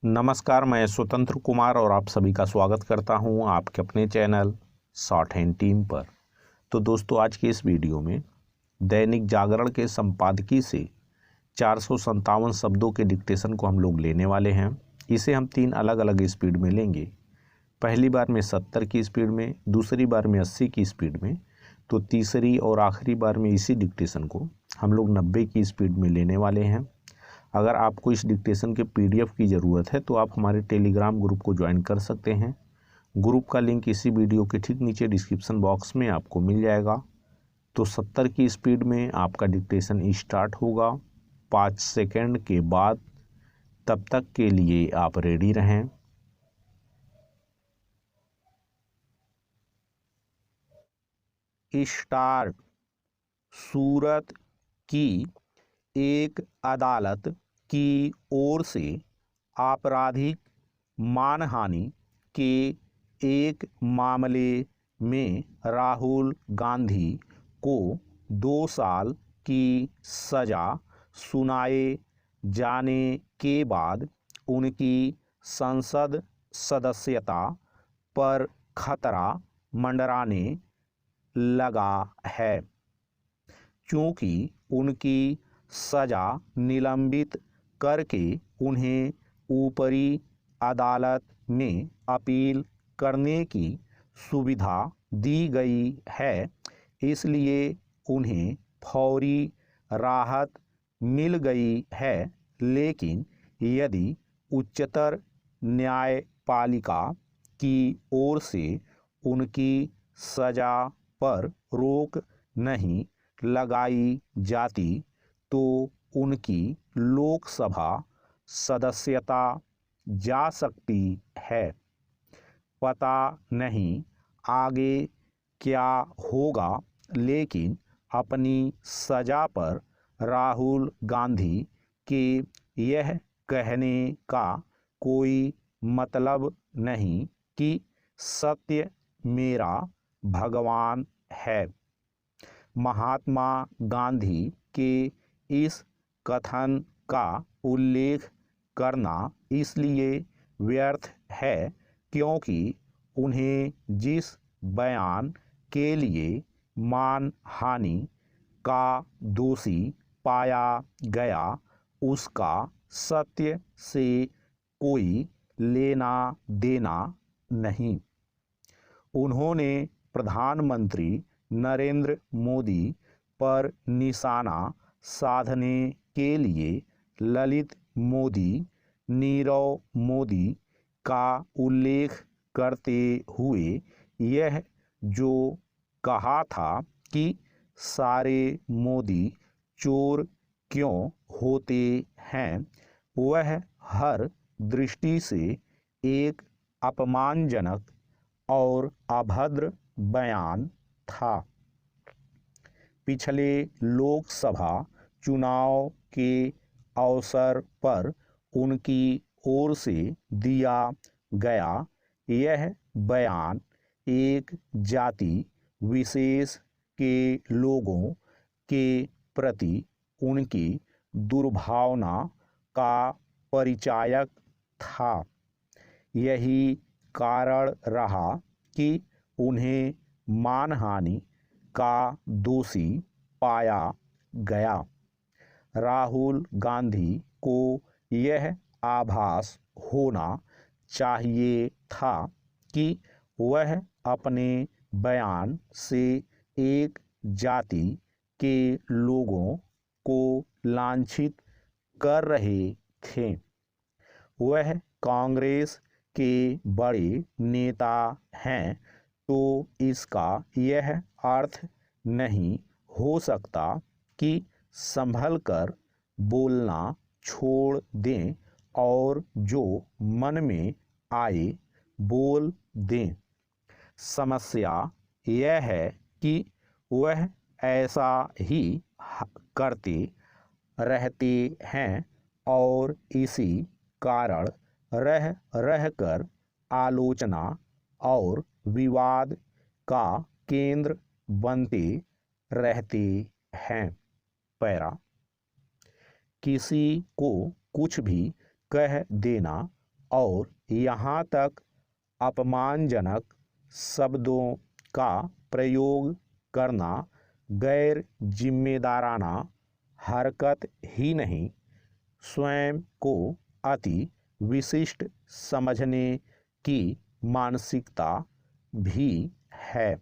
नमस्कार, मैं स्वतंत्र कुमार और आप सभी का स्वागत करता हूं आपके अपने चैनल शॉर्ट हैंड टीम पर। तो दोस्तों, आज के इस वीडियो में दैनिक जागरण के संपादकीय से 457 शब्दों के डिक्टेशन को हम लोग लेने वाले हैं। इसे हम 3 अलग अलग स्पीड में लेंगे। पहली बार में 70 की स्पीड में, दूसरी बार में 80 की स्पीड में, तो तीसरी और आखिरी बार में इसी डिक्टेशन को हम लोग 90 की स्पीड में लेने वाले हैं। अगर आपको इस डिक्टेशन के पीडीएफ की ज़रूरत है तो आप हमारे टेलीग्राम ग्रुप को ज्वाइन कर सकते हैं। ग्रुप का लिंक इसी वीडियो के ठीक नीचे डिस्क्रिप्शन बॉक्स में आपको मिल जाएगा। तो 70 की स्पीड में आपका डिक्टेशन स्टार्ट होगा 5 सेकंड के बाद। तब तक के लिए आप रेडी रहें। स्टार्ट। सूरत की एक अदालत की ओर से आपराधिक मानहानि के एक मामले में राहुल गांधी को 2 साल की सज़ा सुनाए जाने के बाद उनकी संसद सदस्यता पर खतरा मंडराने लगा है, क्योंकि उनकी सज़ा निलंबित करके उन्हें ऊपरी अदालत में अपील करने की सुविधा दी गई है। इसलिए उन्हें फौरी राहत मिल गई है। लेकिन यदि उच्चतर न्यायपालिका की ओर से उनकी सज़ा पर रोक नहीं लगाई जाती तो उनकी लोकसभा सदस्यता जा सकती है। पता नहीं आगे क्या होगा, लेकिन अपनी सज़ा पर राहुल गांधी के यह कहने का कोई मतलब नहीं कि सत्य मेरा भगवान है। महात्मा गांधी के इस कथन का उल्लेख करना इसलिए व्यर्थ है क्योंकि उन्हें जिस बयान के लिए मानहानि का दोषी पाया गया उसका सत्य से कोई लेना देना नहीं। उन्होंने प्रधानमंत्री नरेंद्र मोदी पर निशाना साधने के लिए ललित मोदी, नीरव मोदी का उल्लेख करते हुए यह जो कहा था कि सारे मोदी चोर क्यों होते हैं, वह हर दृष्टि से एक अपमानजनक और अभद्र बयान था। पिछले लोकसभा चुनाव के अवसर पर उनकी ओर से दिया गया यह बयान एक जाति विशेष के लोगों के प्रति उनकी दुर्भावना का परिचायक था। यही कारण रहा कि उन्हें मानहानि का दोषी पाया गया। राहुल गांधी को यह आभास होना चाहिए था कि वह अपने बयान से एक जाति के लोगों को लांछित कर रहे थे। वह कांग्रेस के बड़े नेता हैं, तो इसका यह अर्थ नहीं हो सकता कि संभल कर बोलना छोड़ दें और जो मन में आए बोल दें। समस्या यह है कि वह ऐसा ही करते रहते हैं और इसी कारण रह रहकर आलोचना और विवाद का केंद्र बनते रहते हैं। पैरा। किसी को कुछ भी कह देना और यहाँ तक अपमानजनक शब्दों का प्रयोग करना गैर जिम्मेदाराना हरकत ही नहीं, स्वयं को अति विशिष्ट समझने की मानसिकता भी है।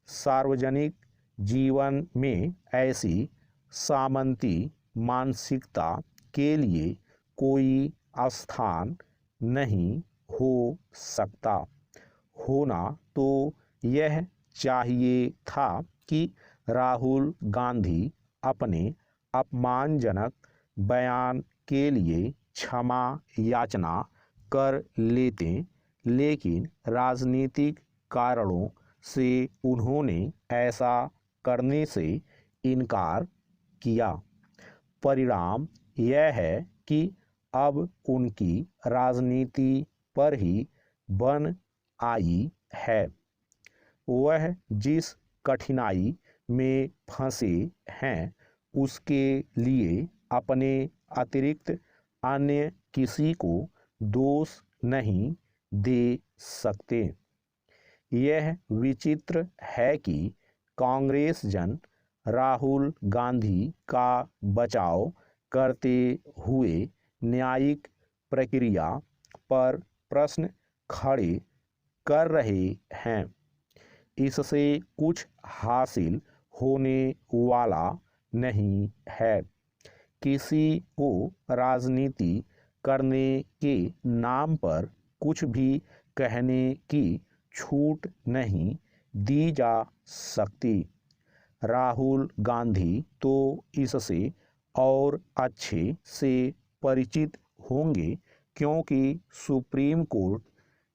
सार्वजनिक जीवन में ऐसी सामंती मानसिकता के लिए कोई स्थान नहीं हो सकता। होना तो यह चाहिए था कि राहुल गांधी अपने अपमानजनक बयान के लिए क्षमा याचना कर लेते, लेकिन राजनीतिक कारणों से उन्होंने ऐसा करने से इनकार किया। परिणाम यह है कि अब उनकी राजनीति पर ही बन आई है। वह जिस कठिनाई में फंसे हैं उसके लिए अपने अतिरिक्त अन्य किसी को दोष नहीं दे सकते। यह विचित्र है कि कांग्रेस जन राहुल गांधी का बचाव करते हुए न्यायिक प्रक्रिया पर प्रश्न खड़े कर रहे हैं। इससे कुछ हासिल होने वाला नहीं है। किसी को राजनीति करने के नाम पर कुछ भी कहने की छूट नहीं दी जा सकती। राहुल गांधी तो इससे और अच्छे से परिचित होंगे, क्योंकि सुप्रीम कोर्ट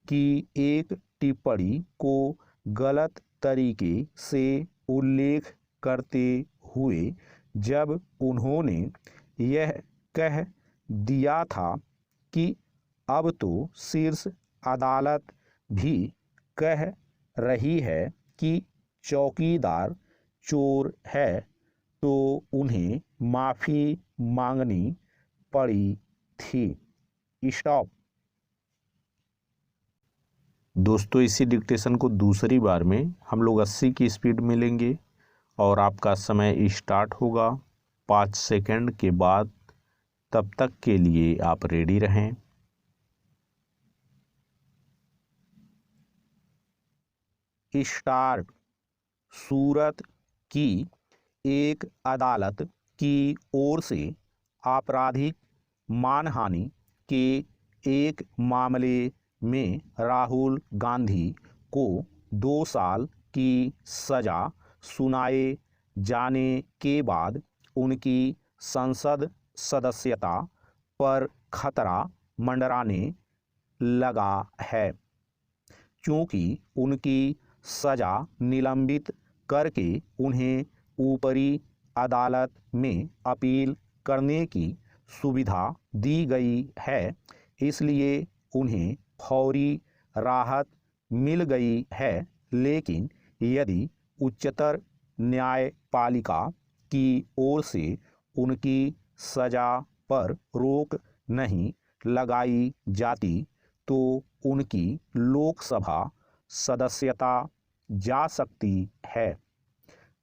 की एक टिप्पणी को गलत तरीके से उल्लेख करते हुए जब उन्होंने यह कह दिया था कि अब तो शीर्ष अदालत भी कह रही है कि चौकीदार चोर है, तो उन्हें माफ़ी मांगनी पड़ी थी। स्टॉप। दोस्तों, इसी डिक्टेशन को दूसरी बार में हम लोग 80 की स्पीड में लेंगे और आपका समय स्टार्ट होगा 5 सेकंड के बाद। तब तक के लिए आप रेडी रहें। स्टार्ट। सूरत की एक अदालत की ओर से आपराधिक मानहानि के एक मामले में राहुल गांधी को 2 साल की सज़ा सुनाए जाने के बाद उनकी संसद सदस्यता पर खतरा मंडराने लगा है। क्योंकि उनकी सज़ा निलंबित करके उन्हें ऊपरी अदालत में अपील करने की सुविधा दी गई है, इसलिए उन्हें फौरी राहत मिल गई है। लेकिन यदि उच्चतर न्यायपालिका की ओर से उनकी सज़ा पर रोक नहीं लगाई जाती तो उनकी लोकसभा सदस्यता जा सकती है।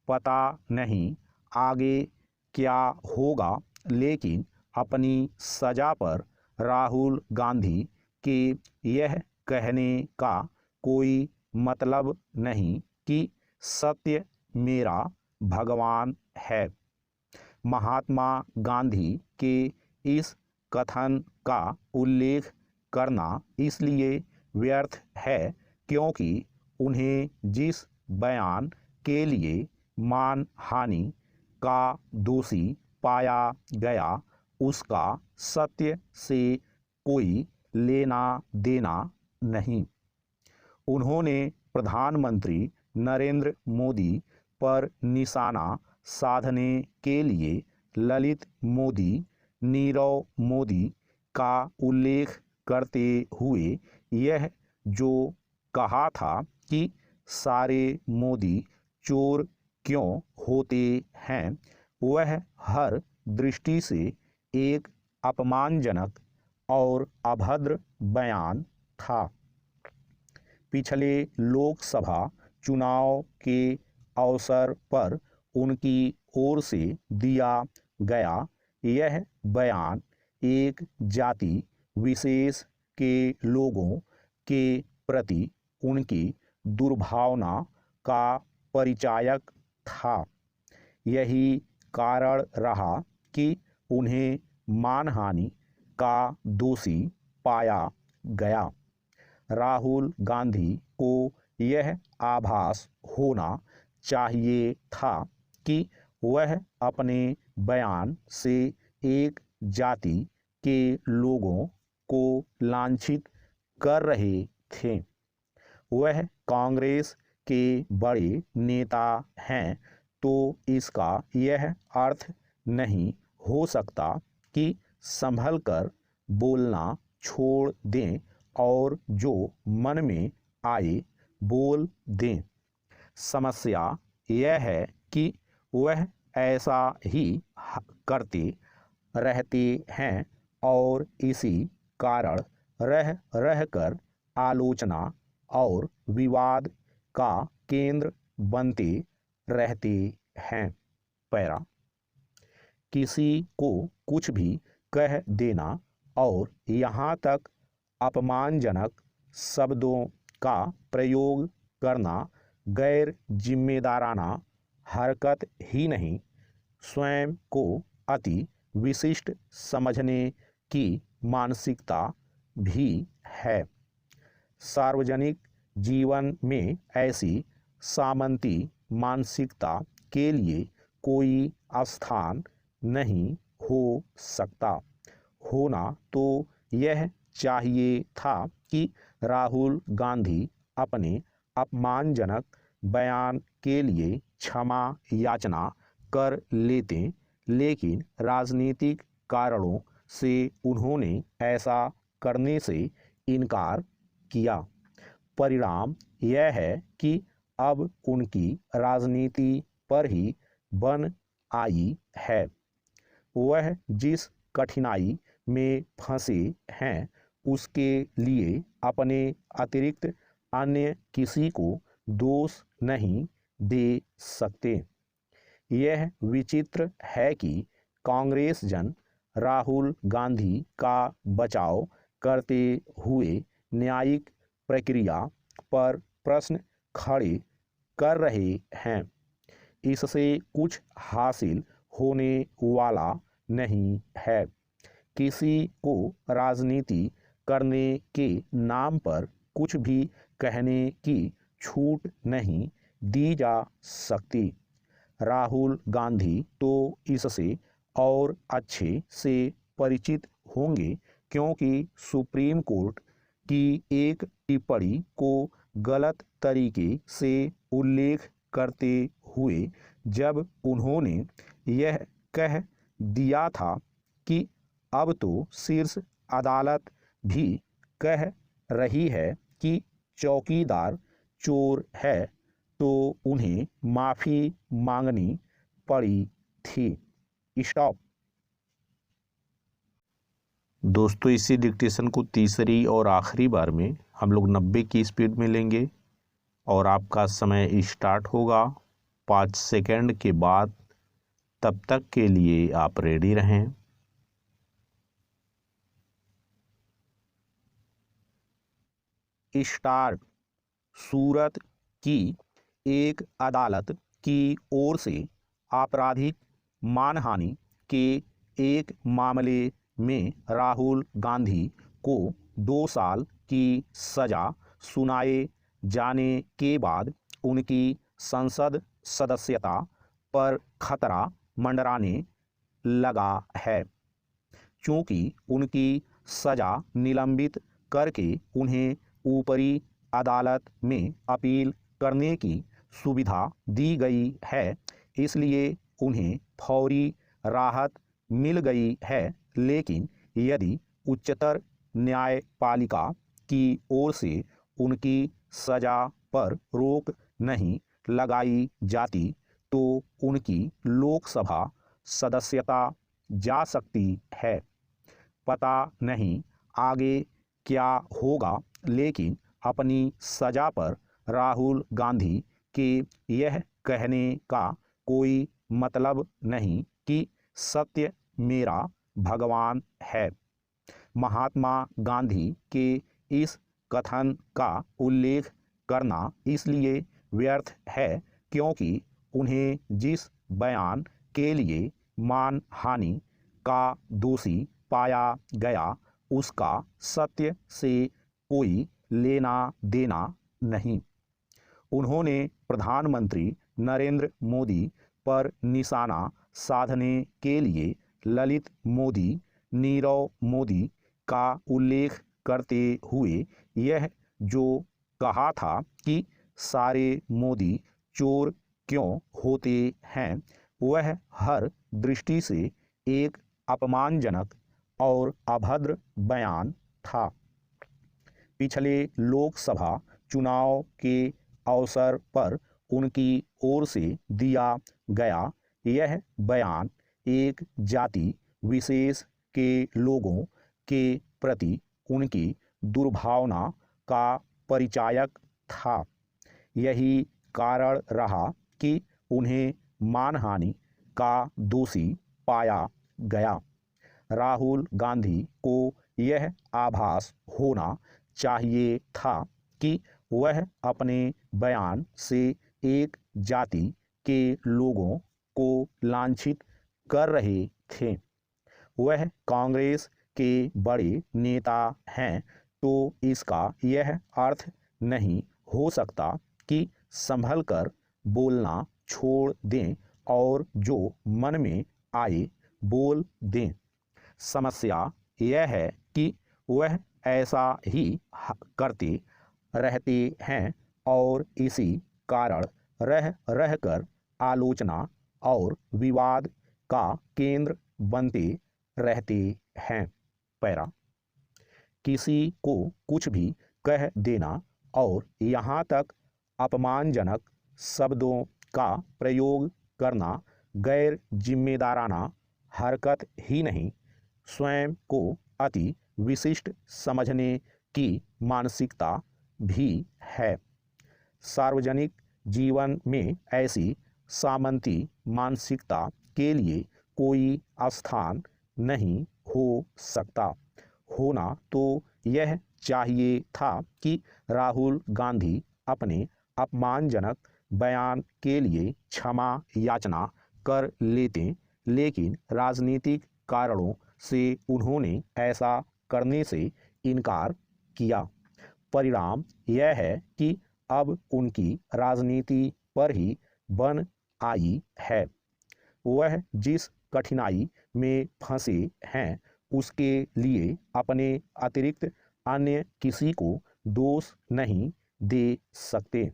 पता नहीं आगे क्या होगा, लेकिन अपनी सज़ा पर राहुल गांधी के यह कहने का कोई मतलब नहीं कि सत्य मेरा भगवान है। महात्मा गांधी के इस कथन का उल्लेख करना इसलिए व्यर्थ है क्योंकि उन्हें जिस बयान के लिए मानहानि का दोषी पाया गया उसका सत्य से कोई लेना देना नहीं। उन्होंने प्रधानमंत्री नरेंद्र मोदी पर निशाना साधने के लिए ललित मोदी, नीरव मोदी का उल्लेख करते हुए यह जो कहा था कि सारे मोदी चोर क्यों होते हैं, वह हर दृष्टि से एक अपमानजनक और अभद्र बयान था। पिछले लोकसभा चुनाव के अवसर पर उनकी ओर से दिया गया यह बयान एक जाति विशेष के लोगों के प्रति उनकी दुर्भावना का परिचायक था। यही कारण रहा कि उन्हें मानहानि का दोषी पाया गया। राहुल गांधी को यह आभास होना चाहिए था कि वह अपने बयान से एक जाति के लोगों को लांछित कर रहे थे। वह कांग्रेस के बड़े नेता हैं, तो इसका यह अर्थ नहीं हो सकता कि संभलकर बोलना छोड़ दें और जो मन में आए बोल दें। समस्या यह है कि वह ऐसा ही करते रहते हैं और इसी कारण रह रहकर आलोचना और विवाद का केंद्र बनते रहते हैं। पैरा, किसी को कुछ भी कह देना और यहाँ तक अपमानजनक शब्दों का प्रयोग करना गैर जिम्मेदाराना हरकत ही नहीं, स्वयं को अति विशिष्ट समझने की मानसिकता भी है। सार्वजनिक जीवन में ऐसी सामंती मानसिकता के लिए कोई स्थान नहीं हो सकता। होना तो यह चाहिए था कि राहुल गांधी अपने अपमानजनक बयान के लिए क्षमा याचना कर लेते, लेकिन राजनीतिक कारणों से उन्होंने ऐसा करने से इनकार किया। परिणाम यह है कि अब उनकी राजनीति पर ही बन आई है। वह जिस कठिनाई में फंसे हैं उसके लिए अपने अतिरिक्त अन्य किसी को दोष नहीं दे सकते। यह विचित्र है कि कांग्रेस जन राहुल गांधी का बचाव करते हुए न्यायिक प्रक्रिया पर प्रश्न खड़े कर रहे हैं। इससे कुछ हासिल होने वाला नहीं है। किसी को राजनीति करने के नाम पर कुछ भी कहने की छूट नहीं दी जा सकती। राहुल गांधी तो इससे और अच्छे से परिचित होंगे, क्योंकि सुप्रीम कोर्ट की एक टिप्पणी को गलत तरीके से उल्लेख करते हुए जब उन्होंने यह कह दिया था कि अब तो शीर्ष अदालत भी कह रही है कि चौकीदार चोर है, तो उन्हें माफ़ी मांगनी पड़ी थी। स्टॉप। दोस्तों, इसी डिक्टेशन को तीसरी और आखिरी बार में हम लोग 90 की स्पीड में लेंगे और आपका समय स्टार्ट होगा 5 सेकंड के बाद। तब तक के लिए आप रेडी रहें। स्टार्ट। सूरत की एक अदालत की ओर से आपराधिक मानहानि के एक मामले में राहुल गांधी को 2 साल की सज़ा सुनाए जाने के बाद उनकी संसद सदस्यता पर खतरा मंडराने लगा है। चूँकि उनकी सज़ा निलंबित करके उन्हें ऊपरी अदालत में अपील करने की सुविधा दी गई है, इसलिए उन्हें फौरी राहत मिल गई है। लेकिन यदि उच्चतर न्यायपालिका की ओर से उनकी सज़ा पर रोक नहीं लगाई जाती तो उनकी लोकसभा सदस्यता जा सकती है। पता नहीं आगे क्या होगा, लेकिन अपनी सजा पर राहुल गांधी के यह कहने का कोई मतलब नहीं कि सत्य मेरा भगवान है। महात्मा गांधी के इस कथन का उल्लेख करना इसलिए व्यर्थ है क्योंकि उन्हें जिस बयान के लिए मानहानि का दोषी पाया गया उसका सत्य से कोई लेना देना नहीं। उन्होंने प्रधानमंत्री नरेंद्र मोदी पर निशाना साधने के लिए ललित मोदी, नीरव मोदी का उल्लेख करते हुए यह जो कहा था कि सारे मोदी चोर क्यों होते हैं, वह हर दृष्टि से एक अपमानजनक और अभद्र बयान था। पिछले लोकसभा चुनाव के अवसर पर उनकी ओर से दिया गया यह बयान एक जाति विशेष के लोगों के प्रति उनकी दुर्भावना का परिचायक था। यही कारण रहा कि उन्हें मानहानि का दोषी पाया गया। राहुल गांधी को यह आभास होना चाहिए था कि वह अपने बयान से एक जाति के लोगों को लांछित कर रहे थे। वह कांग्रेस के बड़े नेता हैं, तो इसका यह अर्थ नहीं हो सकता कि संभल कर बोलना छोड़ दें और जो मन में आए बोल दें। समस्या यह है कि वह ऐसा ही करते रहते हैं और इसी कारण रह रहकर आलोचना और विवाद का केंद्र बनते रहते हैं। पैरा, किसी को कुछ भी कह देना और यहाँ तक अपमानजनक शब्दों का प्रयोग करना गैर जिम्मेदाराना हरकत ही नहीं, स्वयं को अति विशिष्ट समझने की मानसिकता भी है। सार्वजनिक जीवन में ऐसी सामंती मानसिकता के लिए कोई स्थान नहीं हो सकता। होना तो यह चाहिए था कि राहुल गांधी अपने अपमानजनक बयान के लिए क्षमा याचना कर लेते, लेकिन राजनीतिक कारणों से उन्होंने ऐसा करने से इनकार किया। परिणाम यह है कि अब उनकी राजनीति पर ही बन आई है। वह जिस कठिनाई में फंसे हैं उसके लिए अपने अतिरिक्त अन्य किसी को दोष नहीं दे सकते।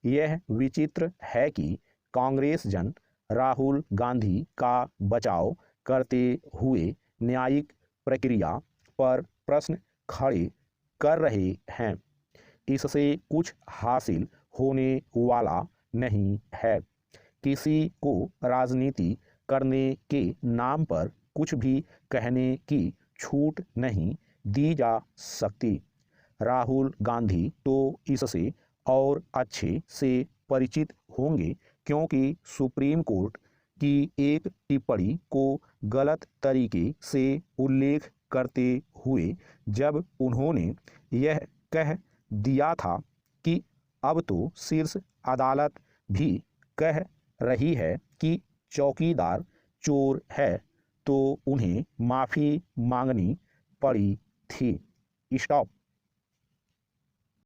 यह विचित्र है कि कांग्रेस जन राहुल गांधी का बचाव करते हुए न्यायिक प्रक्रिया पर प्रश्न खड़े कर रहे हैं। इससे कुछ हासिल होने वाला नहीं है। किसी को राजनीति करने के नाम पर कुछ भी कहने की छूट नहीं दी जा सकती। राहुल गांधी तो इससे और अच्छे से परिचित होंगे क्योंकि सुप्रीम कोर्ट की एक टिप्पणी को गलत तरीके से उल्लेख करते हुए जब उन्होंने यह कह दिया था कि अब तो शीर्ष अदालत भी कह रही है कि चौकीदार चोर है, तो उन्हें माफ़ी मांगनी पड़ी थी। स्टॉप।